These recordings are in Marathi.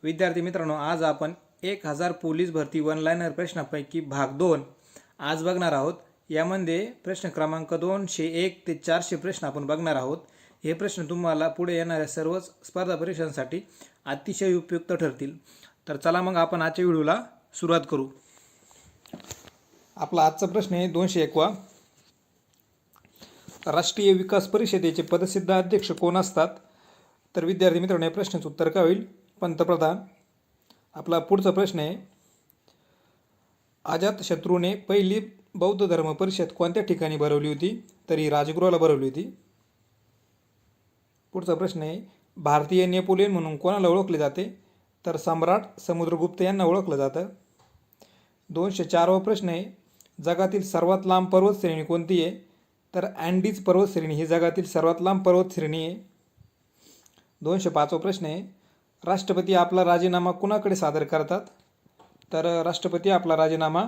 विद्यार्थी मित्रांनो, आज आपण 1000 पोलीस भरती वन लाइनर प्रश्नापैकी भाग 2 आज बघणार आहोत। यामध्ये प्रश्न क्रमांक 201 ते 400 प्रश्न आपण बघणार आहोत। हे प्रश्न तुम्हाला पुढे येणाऱ्या सर्वच स्पर्धा परीक्षांसाठी अतिशय उपयुक्त ठरतील। तर चला मग आपण आजच्या व्हिडिओला सुरुवात करू। आपला आजचा प्रश्न आहे 201वा। राष्ट्रीय विकास परिषदेचे पदसिद्ध अध्यक्ष कोण असतात? तर विद्यार्थी मित्रांनो, या प्रश्नाचं उत्तर काय होईल? पंतप्रधान। आपला पुढचा प्रश्न आहे, अजातशत्रूने पहिली बौद्ध धर्म परिषद कोणत्या ठिकाणी भरवली होती? तर ही राजगृहाला भरवली होती। पुढचा प्रश्न आहे, भारतीय नेपोलियन म्हणून कोणाला ओळखले जाते? तर सम्राट समुद्रगुप्त यांना ओळखलं जातं। 204वा प्रश्न आहे, जगातील सर्वात लांब पर्वत श्रेणी कोणती आहे? तर अँडीज पर्वत श्रेणी ही जगातील सर्वात लांब पर्वत श्रेणी आहे। 205वा प्रश्न आहे, राष्ट्रपती आपला राजीनामा कुणाकडे सादर करतात? तर राष्ट्रपती आपला राजीनामा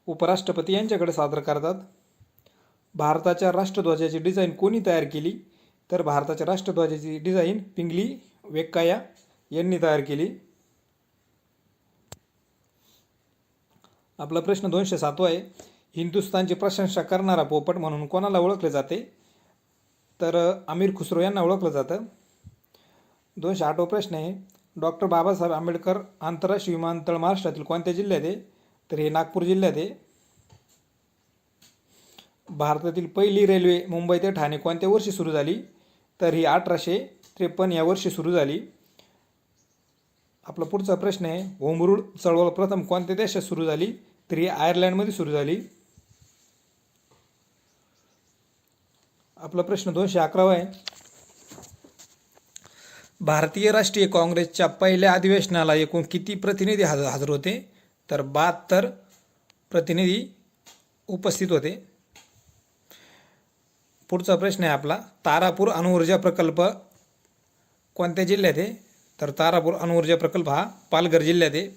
उपराष्ट्रपती यांच्याकडे सादर करतात। भारताच्या राष्ट्रध्वजाची डिझाईन कोणी तयार केली? तर भारताच्या राष्ट्रध्वजाची डिझाईन पिंगली वेंकय्या यांनी तयार केली। आपला प्रश्न 207वा आहे, हिंदुस्थानची प्रशंसा करणारा पोपट म्हणून कोणाला ओळखले जाते? तर अमीर खुसरो यांना ओळखलं जातं। 208वा प्रश्न आहे, डॉक्टर बाबासाहेब आंबेडकर आंतरराष्ट्रीय विमानतळ महाराष्ट्रातील कोणत्या जिल्ह्यात आहे? तर हे नागपूर जिल्ह्यात आहे। भारतातील पहिली रेल्वे मुंबई ते ठाणे कोणत्या वर्षी सुरू झाली? तर ही 1853 या वर्षी सुरू झाली। आपला पुढचा प्रश्न आहे, होम रूल चळवळ प्रथम कोणत्या देशात सुरू झाली? तर ही आयर्लंडमध्ये सुरू झाली। आपला प्रश्न 211वा आहे, भारतीय राष्ट्रीय काँग्रेसच्या पहिल्या अधिवेशनाला एकूण किती प्रतिनिधी हजर होते? तर 72 प्रतिनिधी उपस्थित होते। पुढचा प्रश्न आहे आपला, तारापूर अणुऊर्जा प्रकल्प कोणत्या जिल्ह्यात आहे? तर तारापूर अणुऊर्जा प्रकल्प हा पालघर जिल्ह्यात आहे।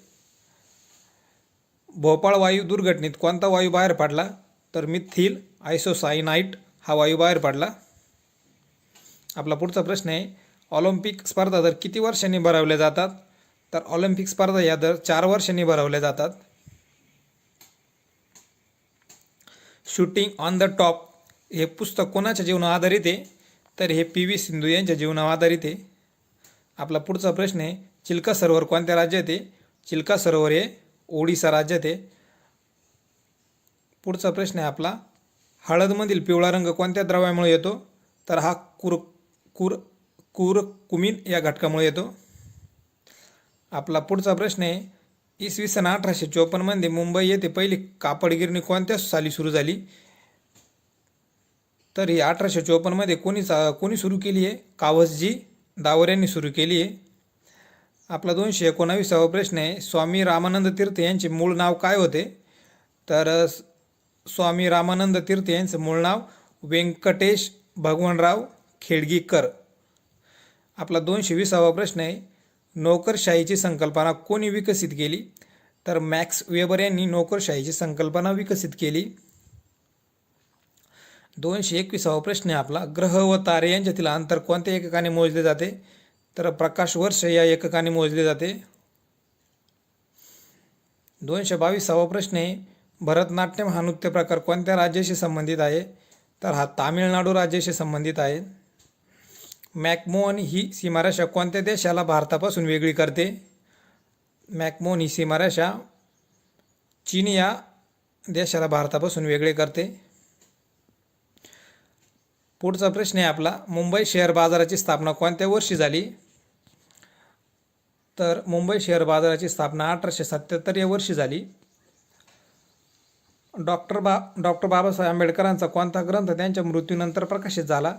भोपाळ वायू दुर्घटनेत कोणता वायू बाहेर पडला? तर मिथिल आयसोसायनाइट हा वायू बाहेर पडला। आपला पुढचा प्रश्न आहे, ऑलिम्पिक स्पर्धा दर किती वर्षांनी भरवल्या जातात? तर ऑलिम्पिक स्पर्धा या दर 4 वर्षांनी भरवल्या जातात। शूटिंग ऑन द टॉप हे पुस्तक कोणाच्या जीवनावर आधारित आहे? तर हे PV सिंधू यांच्या जीवनावर आधारित आहे। आपला पुढचा प्रश्न आहे, चिल्का सरोवर कोणत्या राज्यात आहे? चिल्का सरोवर हे ओडिसा राज्यात आहे। पुढचा प्रश्न आहे आपला, हळदमधील पिवळा रंग कोणत्या द्रव्यामुळे येतो? तर हा कुरकुमीन या घटकामुळे येतो। आपला पुढचा प्रश्न आहे, इसवी सन 1854 मध्ये मुंबई येथे पहिली कापड गिरणी कोणत्या साली सुरू झाली? तर ही 1854 मध्ये कोणी सुरू केली आहे? कावसजी दावर यांनी सुरू केली आहे। आपला 219वा प्रश्न आहे, स्वामी रामानंद तीर्थ यांचे मूळ नाव काय होते? तर स्वामी रामानंद तीर्थ यांचे मूळ नाव व्यंकटेश भगवानराव खेडगीकर। आपला 220वा प्रश्न आहे, नोकरशाहीची संकल्पना कोणी विकसित केली? तर मॅक्स वेबर यांनी नोकरशाहीची संकल्पना विकसित केली। 221वा प्रश्न आहे आपला, ग्रह व तारे यांच्यातील अंतर कोणत्या एककाने मोजले जाते? तर प्रकाश वर्ष या एककाने मोजले जाते। 222वा प्रश्न आहे, भरतनाट्यम हा नृत्य प्रकार कोणत्या राज्याशी संबंधित आहे? तर हा तामिळनाडू राज्याशी संबंधित आहे। मॅकमोहन ही सीमारेषा कोणत्या देशाला भारतापासून वेगळी करते? मॅकमोहन ही सीमारेषा चीन या देशाला भारतापासून वेगळे करते। पुढचा प्रश्न आहे आपला, मुंबई शेअर बाजाराची स्थापना कोणत्या वर्षी झाली? तर मुंबई शेअर बाजाराची स्थापना 1877 या वर्षी झाली। डॉक्टर बाबासाहेब आंबेडकरांचा कोणता ग्रंथ त्यांच्या मृत्यूनंतर प्रकाशित झाला?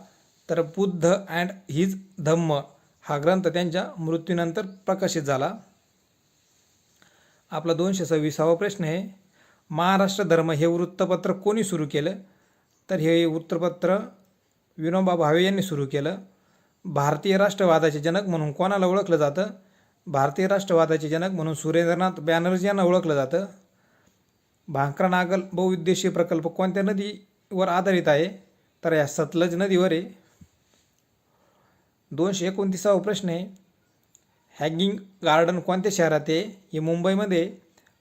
तर बुद्ध अँड हिज धम्म हा ग्रंथ त्यांच्या मृत्यूनंतर प्रकाशित झाला। आपला 226वा प्रश्न आहे, महाराष्ट्र धर्म हे वृत्तपत्र कोणी सुरू केलं? तर हे वृत्तपत्र विनोबा भावे यांनी सुरू केलं। भारतीय राष्ट्रवादाचे जनक म्हणून कोणाला ओळखलं जातं? भारतीय राष्ट्रवादाचे जनक म्हणून सुरेंद्रनाथ बॅनर्जी यांना ओळखलं जातं। भांकरा नागल बहुउद्देशीय प्रकल्प कोणत्या नदीवर आधारित आहे? तर या सतलज नदीवर आहे। 229वा प्रश्न आहे, हँगिंग गार्डन कोणत्या शहरात आहे? हे मुंबईमध्ये.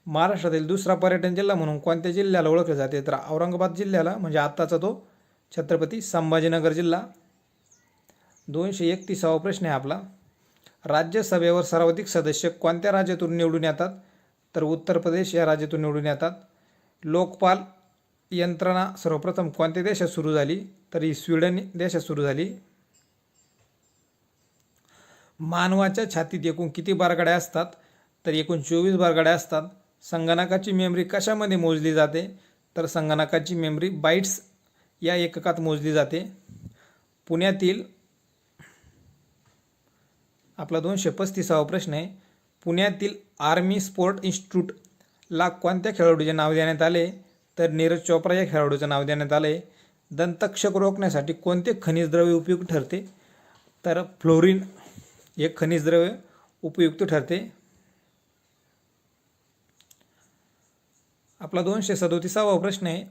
महाराष्ट्रातील दुसरा पर्यटन जिल्हा म्हणून कोणत्या जिल्ह्याला ओळखले जाते? तर औरंगाबाद जिल्ह्याला, म्हणजे आत्ताचा तो छत्रपती संभाजीनगर जिल्हा. 231वा प्रश्न आहे आपला. राज्यसभेवर सर्वाधिक सदस्य कोणत्या राज्यातून निवडून येतात? तर उत्तर प्रदेश या राज्यातून निवडून येतात. लोकपाल यंत्रणा सर्वप्रथम कोणत्या देशात सुरू झाली? तर ही स्वीडन देशात सुरू झाली. मानवाच्या छातीत एकूण किती बारकाड्या असतात? तर एकूण 24 बारकाड्या असतात. संगणकाची मेमरी कशामध्ये मोजली जाते? तर संगणकाची मेमरी बाईट्स या एककात मोजली जाते. पुण्यातील आपला 235वा प्रश्न आहे. पुण्यातील आर्मी स्पोर्ट इन्स्टिट्यूटला कोणत्या खेळाडूचे नाव देण्यात आले? तर नीरज चोप्रा या खेळाडूचं नाव देण्यात आले. दंतक्षक रोखण्यासाठी कोणते खनिज द्रव्य उपयुक्त ठरते? तर फ्लोरीन हे खनिज द्रव्य उपयुक्त ठरते. आपला 237वा प्रश्न आहे.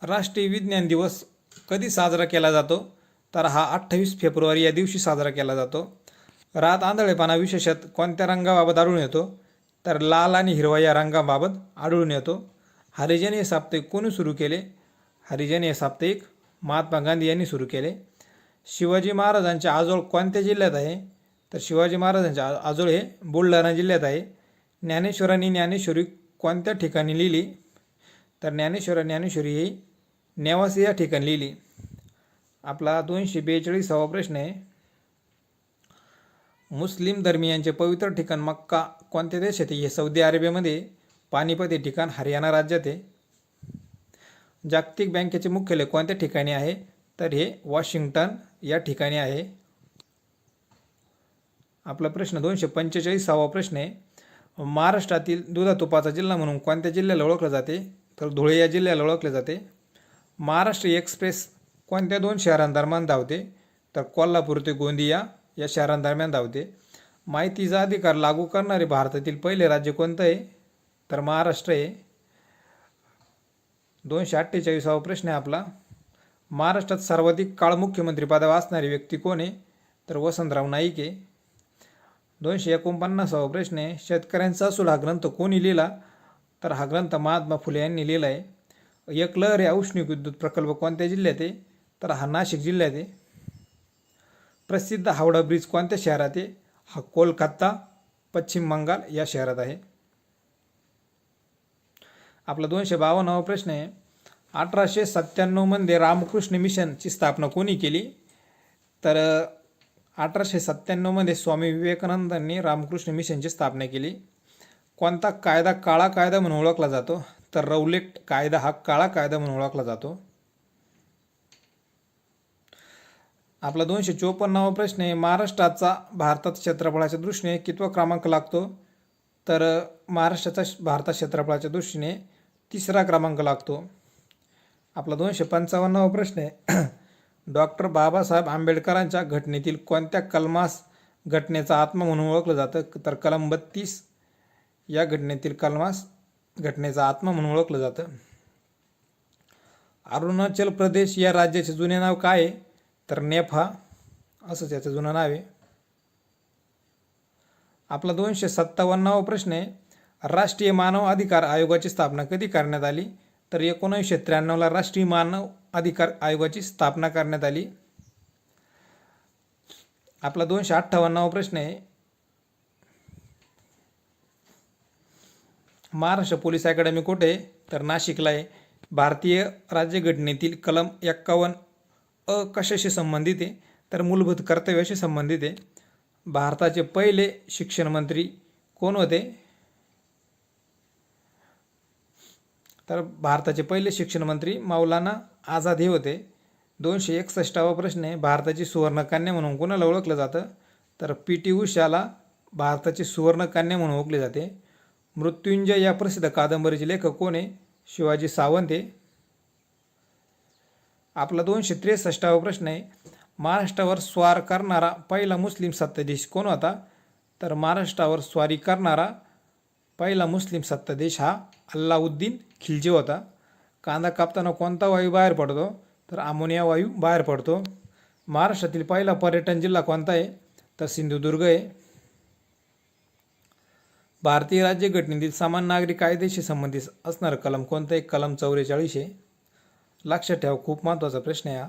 राष्ट्रीय विज्ञान दिवस कधी साजरा केला जातो? तर हा 28 फेब्रुवारी या दिवशी साजरा केला जातो. रात आंधळेपणा विशेषतः कोणत्या रंगाबाबत आढळून येतो? तर लाल आणि हिरवा या रंगाबाबत आढळून येतो. हरिजन हे साप्ताहिक कोणी सुरू केले? हरिजन हे साप्ताहिक महात्मा गांधी यांनी सुरू केले. शिवाजी महाराजांचे आजोळ कोणत्या जिल्ह्यात आहे? तर शिवाजी महाराजांचे आजोळ हे बुलढाणा जिल्ह्यात आहे. ज्ञानेश्वरांनी ज्ञानेश्वरी कोणत्या ठिकाणी लिहिली? तर ज्ञानेश्वरी ही नेवासे या ठिकाणी लिहिली. आपला 242वा प्रश्न आहे. मुस्लिम धर्मियांचे पवित्र ठिकाण मक्का कोणत्या देशात आहे? हे सौदी अरेबियामध्ये. पानिपत हे ठिकाण हरियाणा राज्यात आहे. जागतिक बँकेचे मुख्यालय कोणत्या ठिकाणी आहे? तर हे वॉशिंग्टन या ठिकाणी आहे. आपला प्रश्न 245वा प्रश्न आहे. महाराष्ट्रातील दुधातुपाचा जिल्हा म्हणून कोणत्या जिल्ह्याला ओळखले जाते? तर धुळे या जिल्ह्याला ओळखले जाते. महाराष्ट्र एक्सप्रेस कोणत्या 2 शहरांदरम्यान धावते? तर कोल्हापूर ते गोंदिया या शहरांदरम्यान धावते. माहितीचा अधिकार लागू करणारे भारतातील पहिले राज्य कोणतं आहे? तर महाराष्ट्र आहे. 248वा प्रश्न आहे आपला. महाराष्ट्रात सर्वाधिक काळ मुख्यमंत्री पदावर असणारी व्यक्ती कोण आहे? तर वसंतराव नाईक आहे. 249वा प्रश्न आहे. शेतकऱ्यांचा असूल हा ग्रंथ कोणी लिहिला? तर हा ग्रंथ महात्मा फुले यांनी लिहिला आहे. एकलहर या औष्णिक विद्युत प्रकल्प कोणत्या जिल्ह्यात आहे? तर हा नाशिक जिल्ह्यात आहे. प्रसिद्ध हावडा ब्रिज कोणत्या शहरात आहे? हा कोलकाता पश्चिम बंगाल या शहरात आहे. आपला 252वा प्रश्न आहे. 1897 मध्ये रामकृष्ण मिशनची स्थापना कोणी केली? तर 1897 मध्ये स्वामी विवेकानंदांनी रामकृष्ण मिशनची स्थापना केली. कोणता कायदा काळा कायदा म्हणून ओळखला जातो? तर रौलेट कायदा हा काळा कायदा म्हणून ओळखला जातो. आपला 254वा प्रश्न आहे. महाराष्ट्राचा भारतात क्षेत्रफळाच्या दृष्टीने कितवा क्रमांक लागतो? तर महाराष्ट्राचा भारतात क्षेत्रफळाच्या दृष्टीने 3रा क्रमांक लागतो. आपला 255वा प्रश्न आहे. डॉक्टर बाबासाहेब आंबेडकरांच्या घटनेतील कोणत्या कलमास घटनेचा आत्मा म्हणून ओळखलं जातं? तर कलम 32 या घटनेतील कलमास घटनेचा आत्मा म्हणून ओळखलं जातं. अरुणाचल प्रदेश या राज्याचे जुने नाव काय आहे? तर नेपा असंच याचं जुनं नाव आहे. आपला 257वा प्रश्न आहे. राष्ट्रीय मानव अधिकार आयोगाची स्थापना कधी करण्यात आली? तर 1993ला राष्ट्रीय मानव अधिकार आयोगाची स्थापना करण्यात आली. आपला 258वा प्रश्न आहे. महाराष्ट्र पोलीस अकॅडमी कुठे आहे? तर नाशिकला आहे. भारतीय राज्यघटनेतील कलम 51 कशाशी संबंधित आहे? तर मूलभूत कर्तव्याशी संबंधित आहे. भारताचे पहिले शिक्षण मंत्री कोण होते? तर भारताचे पहिले शिक्षण मंत्री मौलाना आझाद हे होते. 261वा प्रश्न आहे. भारताची सुवर्णकन्या म्हणून कोणाला ओळखलं जातं? तर पी.टी. उषाला भारताची सुवर्णकन्या म्हणून ओळखले जाते. मृत्युंजय या प्रसिद्ध कादंबरीचे लेखक कोण आहे? शिवाजी सावंत आहे. आपला 263वा प्रश्न आहे. महाराष्ट्रावर स्वार करणारा पहिला मुस्लिम सत्ताधीश कोण होता? तर महाराष्ट्रावर स्वारी करणारा पहिला मुस्लिम सत्ताधीश हा अल्लाउद्दीन खिलजी होता. कांदा कापताना कोणता वायू बाहेर पडतो? तर अमोनिया वायू बाहेर पडतो. महाराष्ट्रातील पहिला पर्यटन जिल्हा कोणता आहे? तर सिंधुदुर्ग आहे. भारतीय राज्यघटनेतील समान नागरी कायद्याशी संबंधित असणारं कलम कोणतं आहे? कलम 44 आहे. लक्षात ठेवा, खूप महत्त्वाचा प्रश्न आहे हा.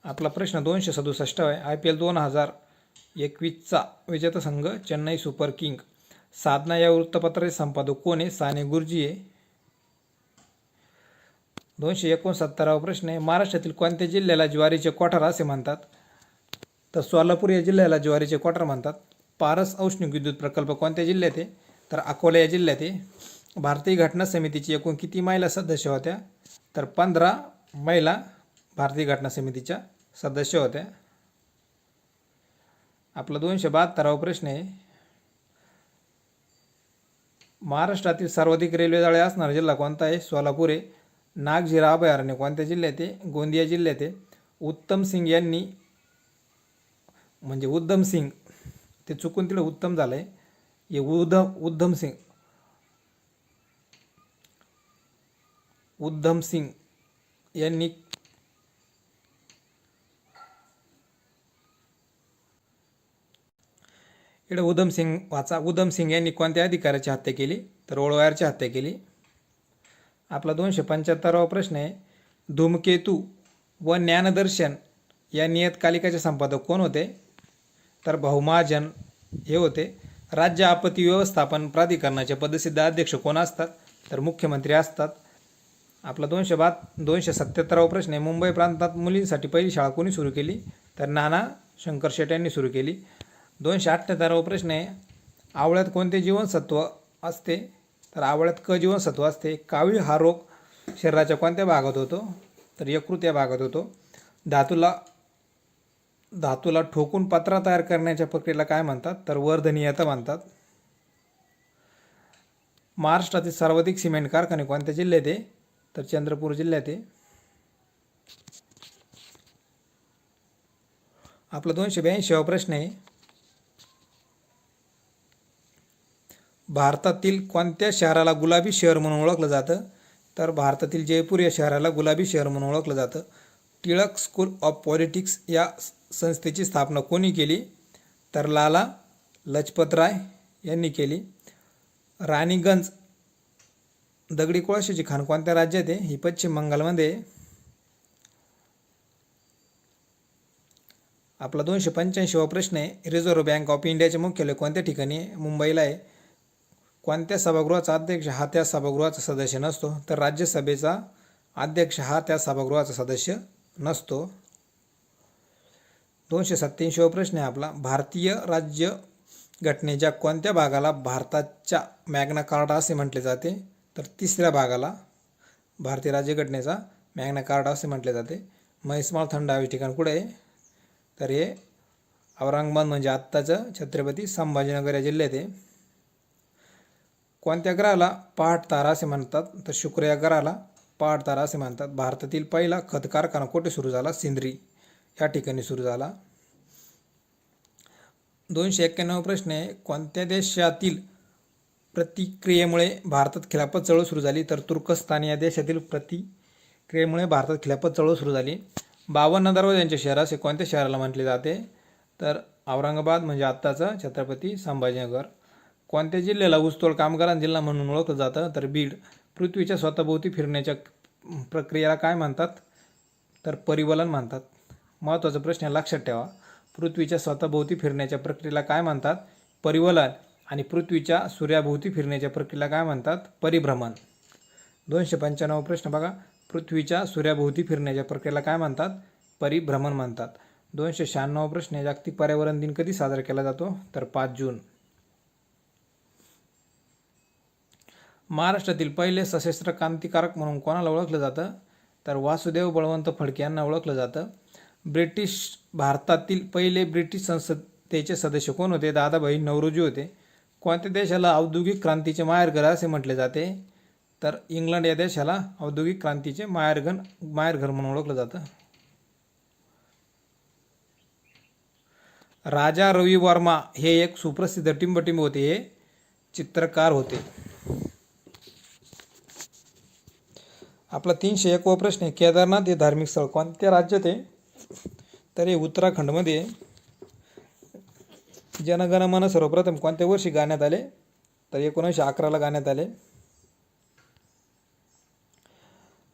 आपला प्रश्न 267 आहे. IPL 2021चा विजेता संघ चेन्नई सुपर किंग. साधना या वृत्तपत्राचे संपादक कोण आहे? साने गुरुजी आहे. 269वा प्रश्न आहे. महाराष्ट्रातील कोणत्या जिल्ह्याला ज्वारीचे कोठार असे म्हणतात? तर सोलापूर या जिल्ह्याला ज्वारीचे कोठार म्हणतात. पारस औष्णिक विद्युत प्रकल्प कोणत्या जिल्ह्यात आहे? तर अकोला या जिल्ह्यात आहे. भारतीय घटना समितीची एकूण किती महिला सदस्य होत्या? तर 15 महिला भारतीय घटना समितीच्या सदस्य होत्या. आपला 272वा प्रश्न आहे. महाराष्ट्रातील सर्वाधिक रेल्वे जाळे असणारा जिल्हा कोणता आहे? सोलापूर आहे. नागझिरा अभयारण्य कोणत्या जिल्ह्यात आहे? गोंदिया जिल्ह्यात आहे. उत्तम सिंग यांनी म्हणजे उद्धम सिंग, ते चुकून तिला उत्तम झालं आहे, हे उद्धम सिंग यांनी इकडे उधम सिंग यांनी कोणत्या अधिकाऱ्याची हत्या केली? तर ओळवायरची हत्या केली. आपला 275वा प्रश्न आहे. धूमकेतू व ज्ञानदर्शन या नियतकालिकाचे संपादक कोण होते? तर भाऊ महाजन हे होते. राज्य आपत्ती व्यवस्थापन प्राधिकरणाचे पदसिद्ध अध्यक्ष कोण असतात? तर मुख्यमंत्री असतात. आपला 277वा प्रश्न आहे. मुंबई प्रांतात मुलींसाठी पहिली शाळा कोणी सुरू केली? तर नाना शंकर शेट यांनी सुरू केली. 278वा प्रश्न आहे. आवळ्यात कोणते जीवनसत्व असते? तर आवळ्यात क जीवनसत्व असते. कावीळ हा रोग शरीराच्या कोणत्या भागात होतो? तर यकृत या भागात होतो. धातूला ठोकून पत्रा तयार करण्याच्या प्रक्रियेला काय म्हणतात? तर वर्धनीयता म्हणतात. महाराष्ट्रातील सर्वाधिक सिमेंट कारखाने कोणत्या जिल्ह्यात आहे? तर चंद्रपूर जिल्ह्यात आहे. आपला 282वा प्रश्न आहे. भारतातील कोणत्या शहराला गुलाबी शहर म्हणून ओळखलं जातं? तर भारतातील जयपूर या शहराला गुलाबी शहर म्हणून ओळखलं जातं. टिळक स्कूल ऑफ पॉलिटिक्स या संस्थेची स्थापना कोणी केली? तर लाला लजपतराय यांनी केली. राणीगंज दगडी कोळशाची खाण कोणत्या राज्यात आहे? ही पश्चिम बंगालमध्ये आहे. आपला 285वा प्रश्न आहे. रिझर्व्ह बँक ऑफ इंडियाचे मुख्यालय कोणत्या ठिकाणी आहे? मुंबईला आहे. कोणत्या सभागृहाचा अध्यक्ष हा त्या सभागृहाचा सदस्य नसतो? तर राज्यसभेचा अध्यक्ष हा त्या सभागृहाचा सदस्य नसतो. 287वा प्रश्न आहे आपला. भारतीय राज्य घटनेच्या कोणत्या भागाला भारताच्या मॅग्ना कार्टा असे म्हटले जाते? तर 3ऱ्या भागाला भारतीय राज्यघटनेचा मॅग्ना कार्टा असे म्हटले जाते. म्हैसमाळ थंड हवेचे ठिकाण कुठे आहे? तर हे औरंगाबाद म्हणजे आत्ताचं छत्रपती संभाजीनगर या जिल्ह्यात आहे. कोणत्या ग्रहाला पहाट तारा असे म्हणतात? तर शुक्र या ग्रहाला पहाट तारा असे म्हणतात. भारतातील पहिला खत कारखाना कुठे सुरू झाला? सिंद्री या ठिकाणी सुरू झाला. 291वा प्रश्न आहे. कोणत्या देशातील प्रतिक्रियेमुळे भारतात खिलाफत चळवळ सुरू झाली? तर तुर्कस्तान या देशातील प्रतिक्रियेमुळे भारतात खिलाफत चळवळ सुरू झाली. 52 दरवाज्यांचे शहर असे कोणत्या शहराला म्हटले जाते? तर औरंगाबाद म्हणजे आत्ताचं छत्रपती संभाजीनगर. कोणत्या जिल्ह्याला ऊसतोड कामगारांचा जिल्हा म्हणून ओळखलं जातं? तर बीड. पृथ्वीच्या स्वतःभोवती फिरण्याच्या प्रक्रियेला काय म्हणतात? तर परिवलन म्हणतात. महत्त्वाचा प्रश्न लक्षात ठेवा. पृथ्वीच्या स्वतःभोवती फिरण्याच्या प्रक्रियेला काय म्हणतात? परिवलन. आणि पृथ्वीच्या सूर्याभोवती फिरण्याच्या प्रक्रियेला काय म्हणतात? परिभ्रमण. 295वा प्रश्न बघा. पृथ्वीच्या सूर्याभोवती फिरण्याच्या प्रक्रियेला काय म्हणतात? परिभ्रमण म्हणतात. 296वा प्रश्न. जागतिक पर्यावरण दिन कधी साजरा केला जातो? तर 5 जून. महाराष्ट्रातील पहिले सशस्त्र क्रांतिकारक म्हणून कोणाला ओळखलं जातं? तर वासुदेव बळवंत फडके यांना ओळखलं जातं. भारतातील पहिले ब्रिटिश संसदेचे सदस्य कोण होते? दादाभाई नौरोजी होते. कोणत्या देशाला औद्योगिक क्रांतीचे माहेरघर असे म्हटले जाते? तर इंग्लंड या देशाला औद्योगिक क्रांतीचे माहेरघर म्हणून ओळखलं जातं. राजा रवी वर्मा हे एक सुप्रसिद्ध टिंबटिंब होते. हे चित्रकार होते. आपला 301वा प्रश्न आहे. केदारनाथ हे धार्मिक स्थळ कोणत्या राज्यात आहे? तर हे उत्तराखंडमध्ये आहे. जनगण मन सर्वप्रथम कोणत्या वर्षी गाण्यात आले? तर 1911ला गाण्यात आले.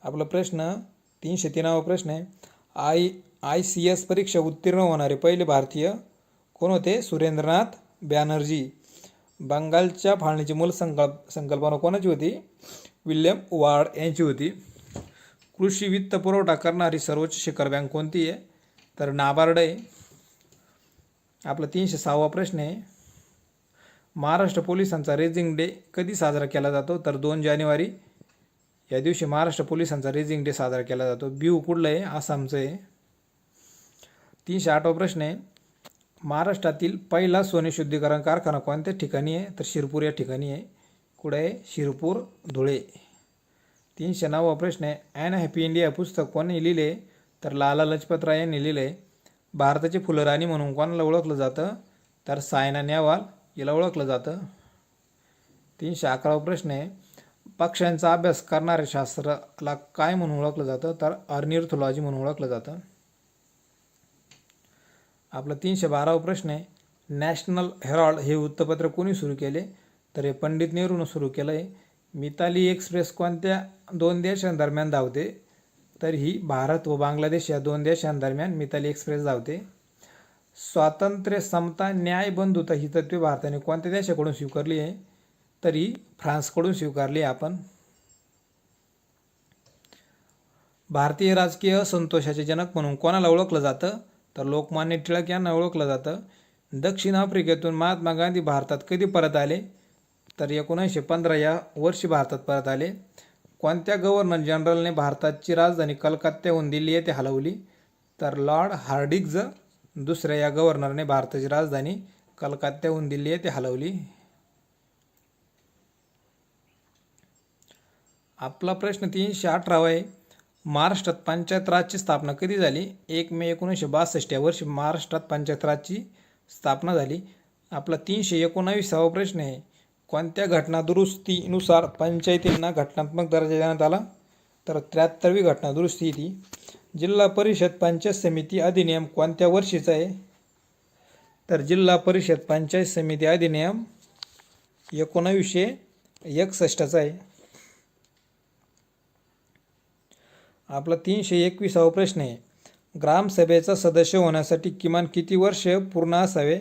आपला प्रश्न 303वा प्रश्न आहे, ICS परीक्षा उत्तीर्ण होणारे पहिले भारतीय कोण होते? सुरेंद्रनाथ बॅनर्जी. बंगालच्या फाळणीची मूल संकल्पना कोणाची होती? विल्यम वार्ड यांची होती. कृषी वित्त पुरवठा करणारी सर्वोच्च शिखर बँक कोणती आहे? तर नाबार्ड आहे. आपला 306वा प्रश्न आहे, महाराष्ट्र पोलिसांचा रेझिंग डे कधी साजरा केला जातो? तर 2 जानेवारी या दिवशी महाराष्ट्र पोलिसांचा रेझिंग डे साजरा केला जातो. बिहू कुठलं आहे? आसामचं आहे. 308वा प्रश्न आहे, महाराष्ट्रातील पहिला सोने शुद्धीकरण कारखाना कोणत्या ठिकाणी आहे? तर शिरपूर या ठिकाणी आहे. कुठे आहे? शिरपूर, धुळे. 309वा प्रश्न आहे, ॲन हॅपी इंडिया पुस्तक कोणी लिहिले? तर लाला लजपत राय यांनी लिहिले. भारताची फुलराणी म्हणून कोणाला ओळखलं जातं? तर सायना नेहवाल याला ओळखलं जातं. 311वा प्रश्न आहे, पक्ष्यांचा अभ्यास करणाऱ्या शास्त्राला काय म्हणून ओळखलं जातं? तर ऑर्निथॉलॉजी म्हणून ओळखलं जातं. आपला 312वा प्रश्न आहे, नॅशनल हेराल्ड हे वृत्तपत्र कोणी सुरू केले? तर हे पंडित नेहरूनं सुरू केलं आहे. मिताली एक्सप्रेस कोणत्या 2 देशांदरम्यान धावते? तर ही भारत व बांगलादेश या 2 देशांदरम्यान मिताली एक्सप्रेस धावते. स्वातंत्र्य, समता, न्याय, बंधुता ही तत्त्वे भारताने कोणत्या देशाकडून स्वीकारली आहे? तर ही फ्रान्सकडून स्वीकारली आहे. आपण भारतीय राजकीय असंतोषाचे जनक म्हणून कोणाला ओळखलं जातं? तर लोकमान्य टिळक यांना ओळखलं जातं. दक्षिण आफ्रिकेतून महात्मा गांधी भारतात कधी परत आले? तर 1915 या वर्षी भारतात परत आले. कोणत्या गव्हर्नर जनरलने भारताची राजधानी कलकत्त्याहून दिल्ली येथे हलवली? तर लॉर्ड हार्डिंग्ज दुसऱ्या या गव्हर्नरने भारताची राजधानी कलकत्त्याहून दिल्ली येथे हलवली. आपला प्रश्न 318 आहे, महाराष्ट्रात पंचायत राजची स्थापना कधी झाली? 1 मे 1962 या वर्षी महाराष्ट्रात पंचायत राजची स्थापना झाली. आपला 319वा प्रश्न आहे, कोणत्या घटना दुरुस्तीनुसार पंचायतींना घटनात्मक दर्जा देण्यात आला? तर 73वी घटना दुरुस्ती ती. जिल्हा परिषद पंचायत समिती अधिनियम कोणत्या वर्षीचा आहे? तर जिल्हा परिषद पंचायत समिती अधिनियम 1961चा आहे. आपला 321वा प्रश्न आहे, ग्रामसभेचा सदस्य होण्यासाठी किमान किती वर्ष पूर्ण असावे?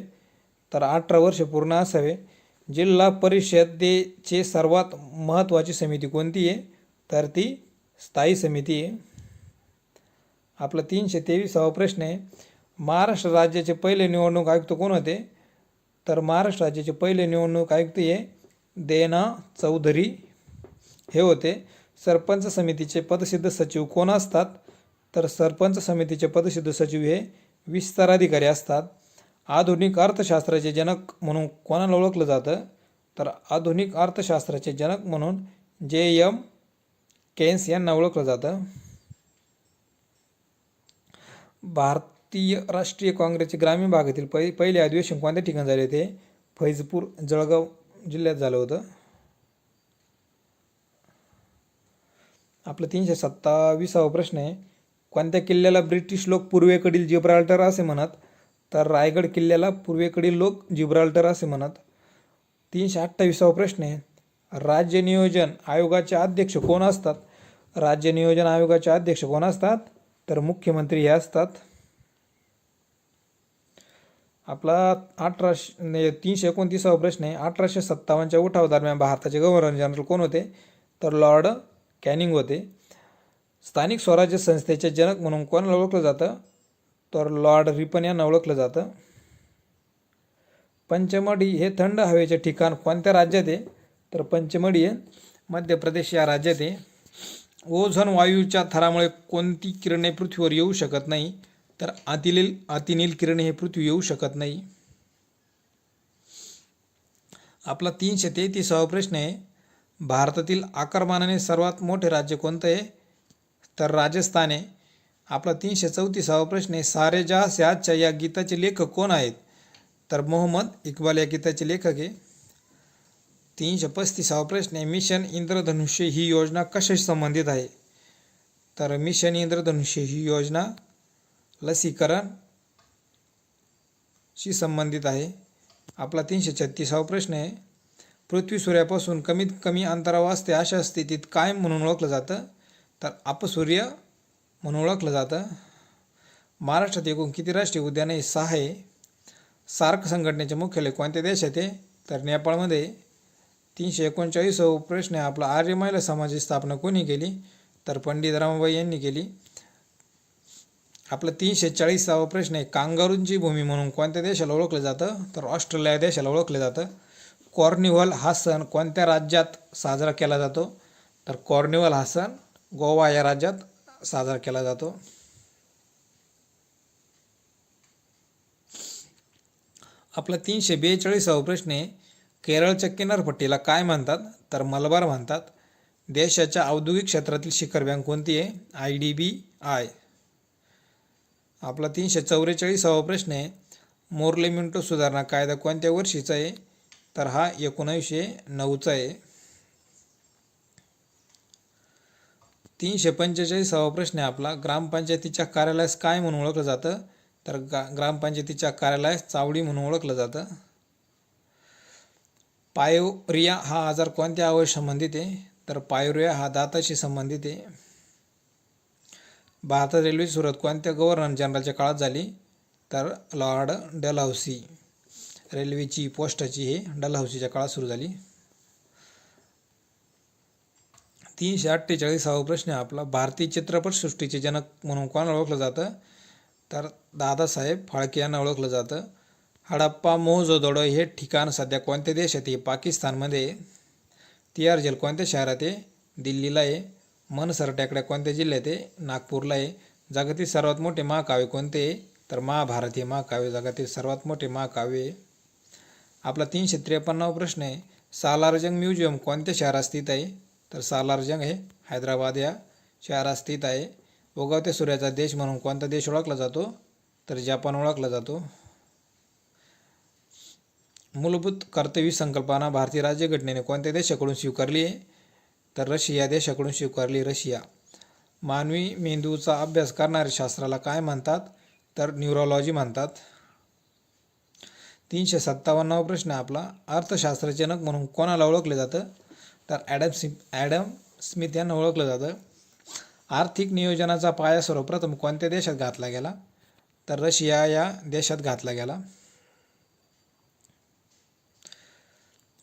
तर 18 वर्ष पूर्ण असावे. जिल्हा परिषदेचे सर्वात महत्त्वाची समिती कोणती आहे? तर ती स्थायी समिती आहे. आपला 323वा प्रश्न आहे, महाराष्ट्र राज्याचे पहिले निवडणूक आयुक्त कोण होते? तर महाराष्ट्र राज्याचे पहिले निवडणूक आयुक्त हे देना चौधरी हे होते. सरपंच समितीचे पदसिद्ध सचिव कोण असतात? तर सरपंच समितीचे पदसिद्ध सचिव हे विस्तार अधिकारी असतात. आधुनिक अर्थशास्त्राचे जनक म्हणून कोणाला ओळखलं जातं? तर आधुनिक अर्थशास्त्राचे जनक म्हणून J.M. केन्स यांना ओळखलं जातं. भारतीय राष्ट्रीय काँग्रेसचे ग्रामीण भागातील पहिले अधिवेशन कोणत्या ठिकाणी झाले होते? फैजपूर, जळगाव जिल्ह्यात झालं होतं. आपला 327वा प्रश्न आहे, कोणत्या किल्ल्याला ब्रिटिश लोक पूर्वेकडील जिब्राल्टर असे म्हणत? तर रायगड किल्ल्याला पूर्वेकडील लोक जिब्राल्टर असे म्हणत. 328वा प्रश्न आहे, राज्य नियोजन आयोगाचे अध्यक्ष कोण असतात? राज्य नियोजन आयोगाचे अध्यक्ष कोण असतात? तर मुख्यमंत्री हे असतात. आपला 329वा प्रश्न आहे, 1857च्या उठावादरम्यान भारताचे गव्हर्नर जनरल कोण होते? तर लॉर्ड कॅनिंग होते. स्थानिक स्वराज्य संस्थेचे जनक म्हणून कोणाला ओळखलं जातं? तर लॉर्ड रिपन यांना ओळखलं जातं. पंचमढी हे थंड हवेचे ठिकाण कोणत्या राज्यात आहे? तर पंचमढी हे मध्य प्रदेश या राज्यात आहे. ओझोन वायूच्या थरामुळे कोणती किरणे पृथ्वीवर येऊ शकत नाही? तर अतिनील किरणे हे पृथ्वी येऊ शकत नाही. आपला 333वा प्रश्न आहे, भारतातील आकारमानाने सर्वात मोठे राज्य कोणतं आहे? तर राजस्थान आहे. आपला 334वा प्रश्न आहे, सारे जहां से अच्छा या गीताचे लेखक कोण आहेत? तर मोहम्मद इक्बाल या गीताचे लेखक आहे. 335वा प्रश्न आहे, मिशन इंद्रधनुष्य ही योजना कशाशी संबंधित आहे? तर मिशन इंद्रधनुष्य ही योजना लसीकरणशी संबंधित आहे. आपला 336वा प्रश्न आहे, पृथ्वी सूर्यापासून कमीत कमी अंतरावर असते अशा स्थितीत काय म्हणून ओळखलं जातं? तर अपसूर्य म्हणून ओळखलं जातं. महाराष्ट्रात एकूण किती राष्ट्रीय उद्यान आहे? 6 आहे. सार्क संघटनेचे मुख्यालय कोणत्या देशात आहे? तर नेपाळमध्ये. 339वा प्रश्न आहे आपला, आर्य महिला समाजाची स्थापना कोणी केली? तर पंडित रमाबाई यांनी केली. आपला 340वा प्रश्न आहे, कांगारूंची भूमी म्हणून कोणत्या देशाला ओळखलं जातं? तर ऑस्ट्रेलिया देशाला ओळखलं जातं. कॉर्निव्हल हा सण कोणत्या राज्यात साजरा केला जातो? तर कॉर्निव्हल हा सण गोवा या राज्यात साजरा केला जातो. आपला 342वा प्रश्न आहे, केरळच्या किनारपट्टीला काय म्हणतात? तर मलबार म्हणतात. देशाच्या औद्योगिक क्षेत्रातील शिखर बँक कोणती आहे? IDBI. आपला 344वा प्रश्न आहे, मोर्ले मिंटो सुधारणा कायदा कोणत्या वर्षीचा आहे? तर हा 1909चा आहे. 345वा प्रश्न आहे आपला, ग्रामपंचायतीच्या कार्यालयास काय म्हणून ओळखलं जातं? तर ग्रामपंचायतीच्या कार्यालयास चावडी म्हणून ओळखलं जातं. पायोरिया हा आजार कोणत्या अवयवाशी संबंधित आहे? तर पायोरिया हा दाताशी संबंधित आहे. भारतात रेल्वेची सुरुवात कोणत्या गव्हर्नर जनरलच्या काळात झाली? तर लॉर्ड डलहौसी. रेल्वेची पोस्टाची हे डलहौसीच्या काळात सुरू झाली. 348वा प्रश्न आहे आपला, भारतीय चित्रपटसृष्टीचे जनक म्हणून कोणाला ओळखलं जातं? तर दादासाहेब फाळके यांना ओळखलं जातं. हडप्पा मोहंजोदडो हे ठिकाण सध्या कोणत्या देशात आहे? पाकिस्तानमध्ये. तिहार जेल कोणत्या शहरात आहे? दिल्लीला आहे. मनसर टेकड्या कोणत्या जिल्ह्यात आहे? नागपूरला आहे. जगातील सर्वात मोठे महाकाव्य कोणते आहे? तर महाभारत हे महाकाव्य जगातील सर्वात मोठे महाकाव्य आहे. आपला 353वा प्रश्न आहे, सालारजंग म्युझियम कोणत्या शहरात स्थित आहे? तर सालारजंग हे हैदराबाद या शहरात स्थित आहे. उगवत्या सूर्याचा देश म्हणून कोणता देश ओळखला जातो? तर जपान ओळखला जातो. मूलभूत कर्तव्य संकल्पना भारतीय राज्यघटनेने कोणत्या देशाकडून स्वीकारली आहे? तर रशिया देशाकडून स्वीकारली. रशिया. मानवी मेंदूचा अभ्यास करणाऱ्या शास्त्राला काय म्हणतात? तर न्यूरोलॉजी म्हणतात. 357वा प्रश्न आहे आपला, अर्थशास्त्राचे जनक म्हणून कोणाला ओळखले जातं? तर ॲडम स्मिथ यांना ओळखलं जातं. आर्थिक नियोजनाचा पाया सर्वप्रथम कोणत्या देशात घातला गेला? तर रशिया या देशात घातला गेला.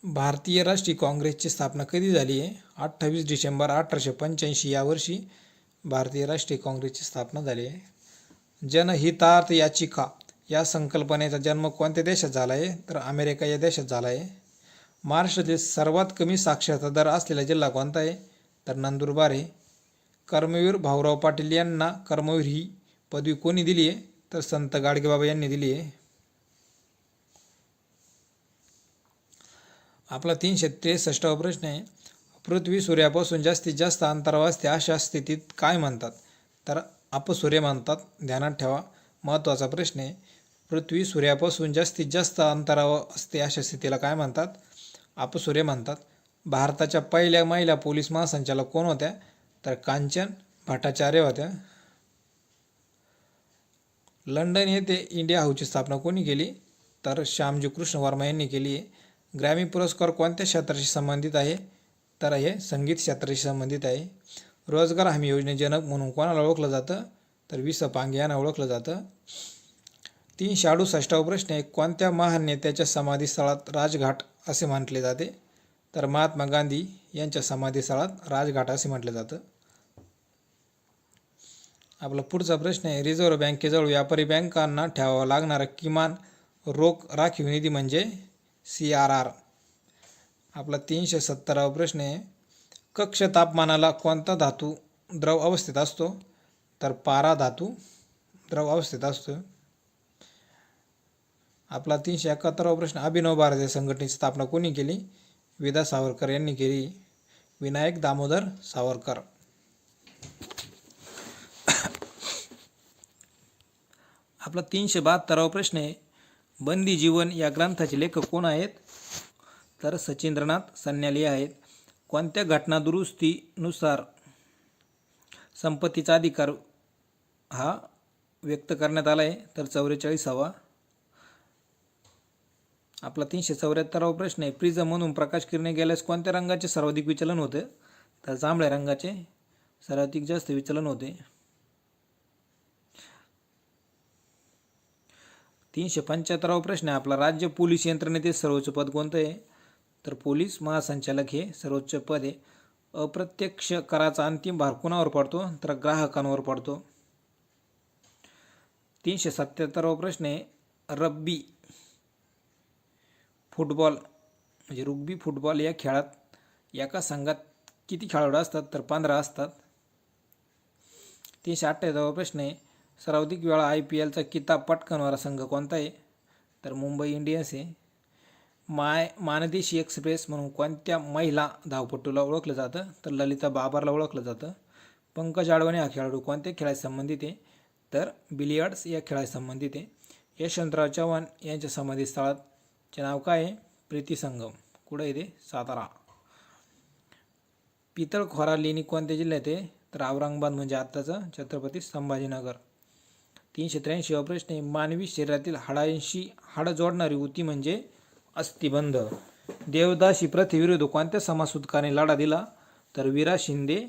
भारतीय राष्ट्रीय काँग्रेसची स्थापना कधी झाली आहे? 28 डिसेंबर 1885 या वर्षी भारतीय राष्ट्रीय काँग्रेसची स्थापना झाली आहे. जनहितार्थ याचिका या संकल्पनेचा जन्म कोणत्या देशात झाला आहे? तर अमेरिका या देशात झाला आहे. महाराष्ट्रातील सर्वात कमी साक्षरता दर असलेला जिल्हा कोणता आहे? तर नंदुरबार आहे. कर्मवीर भाऊराव पाटील यांना कर्मवीर ही पदवी कोणी दिली आहे? तर संत गाडगेबाबा यांनी दिली आहे. आपला 363वा प्रश्न आहे, पृथ्वी सूर्यापासून जास्तीत जास्त अंतरावर असते अशा स्थितीत काय म्हणतात? तर अपसूर्य म्हणतात. ध्यानात ठेवा, महत्त्वाचा प्रश्न आहे. पृथ्वी सूर्यापासून जास्तीत जास्त अंतरावर असते अशा स्थितीला काय म्हणतात? अपसूर्य म्हणतात. भारताच्या पहिल्या महिला पोलीस महासंचालक कोण होत्या? तर कांचन भट्टाचार्य होत्या. लंडन येथे इंडिया हाऊसची स्थापना कोणी केली? तर श्यामजी कृष्ण वर्मा यांनी केली आहे. ग्रॅमी पुरस्कार कोणत्या क्षेत्राशी संबंधित आहे? तर हे संगीत क्षेत्राशी संबंधित आहे. रोजगार हमी योजने जनक म्हणून कोणाला ओळखलं जातं? तर वि स पांगे यांना ओळखलं जातं. 368वा प्रश्न आहे, कोणत्या महान नेत्याच्या समाधीस्थळात राजघाट असे म्हटले जाते? तर महात्मा गांधी यांच्या समाधीस्थळात राजघाट असे म्हटले जातं. आपला पुढचा प्रश्न आहे, रिझर्व्ह बँकेजवळ व्यापारी बँकांना ठेवावा लागणारा किमान रोख राखीव निधी म्हणजे CRR. आपला 370वा प्रश्न आहे, कक्ष तापमानाला कोणता धातू द्रव अवस्थेत असतो? तर पारा धातू द्रव अवस्थेत असतो. आपला 371वा प्रश्न, अभिनव भारतीय संघटनेची स्थापना कोणी केली? विदा सावरकर यांनी केली. विनायक दामोदर सावरकर. आपला 372वा प्रश्न आहे, बंदी जीवन या ग्रंथाचे लेखक कोण आहेत? तर सचिंद्रनाथ सन्याली आहेत. कोणत्या घटना दुरुस्तीनुसार संपत्तीचा अधिकार हा व्यक्त करण्यात आला आहे? तर 44वा. आपला 374वा प्रश्न आहे, प्रिझम म्हणून प्रकाश किरणे गेल्यास कोणत्या रंगाचे सर्वाधिक विचलन होते? तर जांभळ्या रंगाचे सर्वाधिक जास्त विचलन होते. 375वा प्रश्न आहे आपला, राज्य पोलीस यंत्रणेतील सर्वोच्च पद कोणतं आहे? तर पोलीस महासंचालक हे सर्वोच्च पद आहे. अप्रत्यक्ष कराचा अंतिम भार कोणावर पडतो? तर ग्राहकांवर पडतो. 377वा प्रश्न आहे, रग्बी फुटबॉल म्हणजे रुग्बी फुटबॉल या खेळात एका संघात किती खेळाडू असतात? तर 15 असतात. 378वा प्रश्न आहे, सर्वाधिक वेळा IPLचा किताब पटकावणारा संघ कोणता आहे? तर मुंबई इंडियन्स आहे. मानदेशी एक्सप्रेस म्हणून कोणत्या महिला धावपटूला ओळखलं जातं? तर ललिता बाबरला ओळखलं जातं. पंकज अडवाणी हा खेळाडू कोणत्या खेळाशी संबंधित आहे? तर बिलियर्ड्स या खेळाशी संबंधित आहे. यशवंतराव चव्हाण यांच्या समाधी स्थळाचे नाव काय आहे? प्रीती संगम. कुठं आहे ते? सातारा. पितळखोरा लेणी कोणत्या जिल्ह्यात आहे? तर औरंगाबाद म्हणजे आत्ताचं छत्रपती संभाजीनगर. 383वा प्रश्न आहे, मानवी शरीरातील हाडांशी हाडं जोडणारी उती म्हणजे अस्थिबंध. देवदासी प्रथेविरुद्ध कोणत्या समाजसुधारकाने लढा दिला? तर विरा शिंदे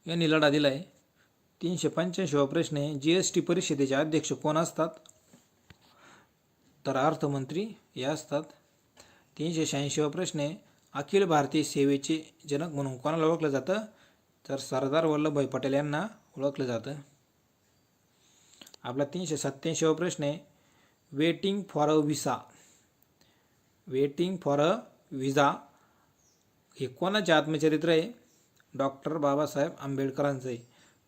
यांनी लढा दिला आहे. 385वा प्रश्न आहे, GST परिषदेचे अध्यक्ष कोण असतात? तर अर्थमंत्री हे असतात. 386वा प्रश्न आहे, अखिल भारतीय सेवेचे जनक म्हणून कोणाला ओळखलं जातं? तर सरदार वल्लभभाई पटेल यांना ओळखलं जातं. आपला 387वा प्रश्न आहे, वेटिंग फॉर अ व्हिसा हे कोणाचे आत्मचरित्र आहे? डॉक्टर बाबासाहेब आंबेडकरांचं आहे.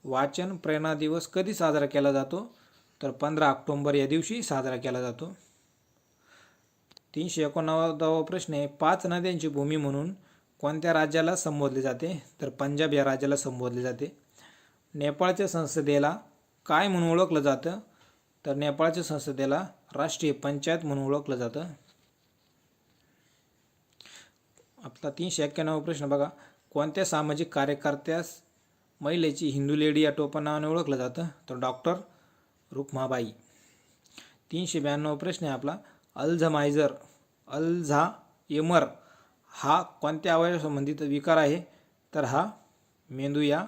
वाचन प्रेरणा दिवस कधी साजरा केला जातो? तर 15 ऑक्टोबर या दिवशी साजरा केला जातो. 389वा प्रश्न आहे, 5 नद्यांची भूमी म्हणून कोणत्या राज्याला संबोधले जाते? तर पंजाब या राज्याला संबोधले जाते. नेपाळच्या संसदेला काय म्हणून ओळखलं जातं? तर नेपाळच्या संसदेला राष्ट्रीय पंचायत म्हणून ओळखलं जातं. आपला 391वा प्रश्न बघा, कोणत्या सामाजिक कार्यकर्त्यास महिलेची हिंदू लेडी या टोपण नावाने ओळखलं जातं? तर डॉक्टर रुक्माबाई. 392वा प्रश्न आहे आपला, अल्झायमर हा कोणत्या अवयवासंबंधित विकार आहे? तर हा मेंदू या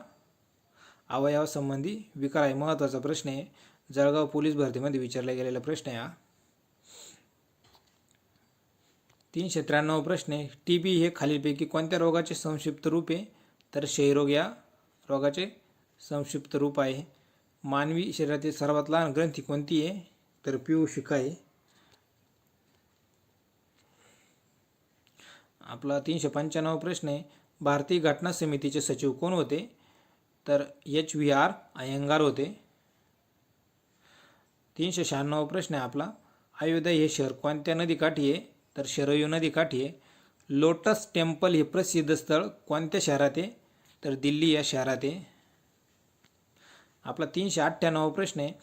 अवयवासंबंधी विकार आहे. महत्त्वाचा प्रश्न आहे, जळगाव पोलीस भरतीमध्ये विचारला गेलेला प्रश्न आहे हा. 393वा प्रश्न आहे, TB हे खालीलपैकी कोणत्या रोगाचे संक्षिप्त रूप आहे? तर क्षयरोग या रोगाचे संक्षिप्त रूप आहे. मानवी शरीरातील सर्वात लहान ग्रंथी कोणती आहे? तर पीयूषिका आहे. आपला 395वा प्रश्न आहे, भारतीय घटना समितीचे सचिव कोण होते? तर HVR अय्यंगार होते. 396वा प्रश्न आहे आपला, अयोध्या हे शहर कोणत्या नदीकाठी आहे? तर शरयू नदीकाठी आहे. लोटस टेम्पल हे प्रसिद्ध स्थळ कोणत्या शहरात आहे? तर दिल्ली या शहरात आहे. आपला 398वा प्रश्न आहे,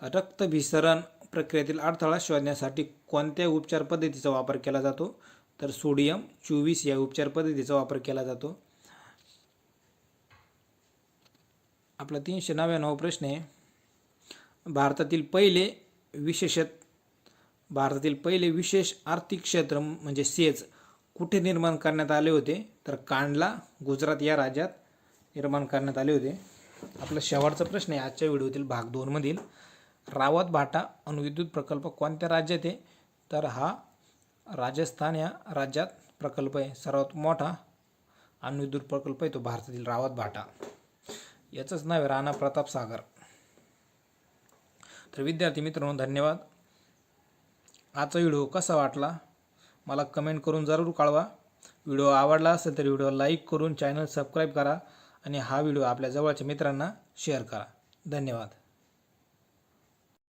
रक्तभिसरण प्रक्रियेतील अडथळा शोधण्यासाठी कोणत्या उपचार पद्धतीचा वापर केला जातो? तर सोडियम 24 या उपचार पद्धतीचा वापर केला जातो. आपला 399वा प्रश्न आहे, भारतातील पहिले विशेष आर्थिक क्षेत्र म्हणजे सेज कुठे निर्माण करण्यात आले होते? तर कांडला गुजरात या राज्यात निर्माण करण्यात आले होते. आपला शेवटचा प्रश्न आहे आजच्या व्हिडिओतील भाग 2 मधील, रावत भाटा अणुविद्युत प्रकल्प कोणत्या राज्यात आहे? तर हा राजस्थान या राज्यात प्रकल्प आहे. सर्वात मोठा अणुविद्युत प्रकल्प आहे तो भारतातील रावत भाटा. याचंच नाव आहे राणा प्रताप सागर. तर विद्यार्थी मित्रांनो, धन्यवाद. आजचा व्हिडिओ कसा वाटला मला कमेंट करून जरूर कळवा. व्हिडिओ आवडला असेल तर व्हिडिओ लाईक करून चॅनल सबस्क्राईब करा आणि हा व्हिडिओ आपल्या जवळच्या मित्रांना शेअर करा. धन्यवाद.